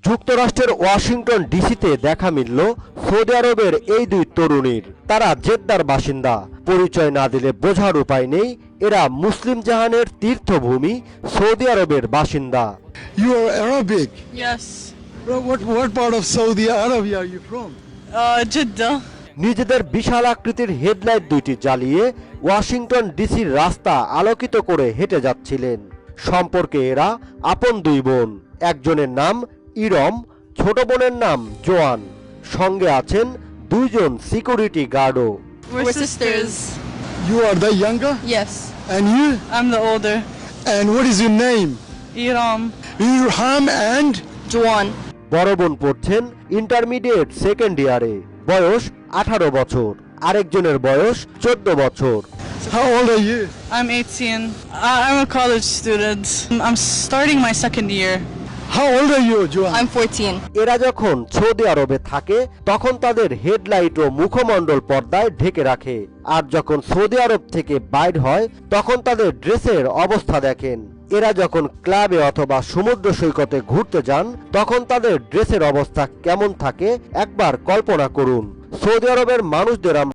যুক্তরাষ্ট্রের ওয়াশিংটন ডিসিতে দেখা মিলল সৌদি আরবের এই দুই তরুণীর। তারা জেদ্দার বাসিন্দা। পরিচয় না দিলে বোঝার উপায় নেই এরা মুসলিম জাহানের তীর্থভূমি সৌদি আরবের বাসিন্দা। You are Arabic. Yes. What part of Saudi Arabia are you from? Jeddah. নিজেদের বিশাল আকৃতির হেডলাইট দুইটি জ্বালিয়ে ওয়াশিংটন ডিসির রাস্তা আলোকিত করে হেঁটে যাচ্ছিলেন। সম্পর্কে এরা আপন দুই বোন। একজনের নাম ইরম, ছোট বোনের নাম জোয়ান। সঙ্গে আছেন দুইজন security গার্ডও। We're sisters. You are the younger? Yes. And you? I'm the older. And what is your name? Iram. Irham and? Juan. বড় বোন পড়ছেন ইন্টারমিডিয়েট সেকেন্ড ইয়ারে, বয়স 18 বছর। আরেকজনের বয়স 14 বছর। How old are you? I'm 18. I'm a college student. I'm starting my second year. How old are you, Joan? I'm 14. এরা যখন সৌদি আরবে থাকে তখন তাদের হেডলাইট ও মুখমণ্ডল পর্দায় ঢেকে রাখে, আর যখন সৌদি আরব থেকে বাইর হয় তখন তাদের ড্রেসের অবস্থা দেখেন। এরা যখন ক্লাবে অথবা সমুদ্র সৈকতে ঘুরতে যান তখন তাদের ড্রেসের অবস্থা কেমন থাকে একবার কল্পনা করুন। সৌদি আরবের মানুষদের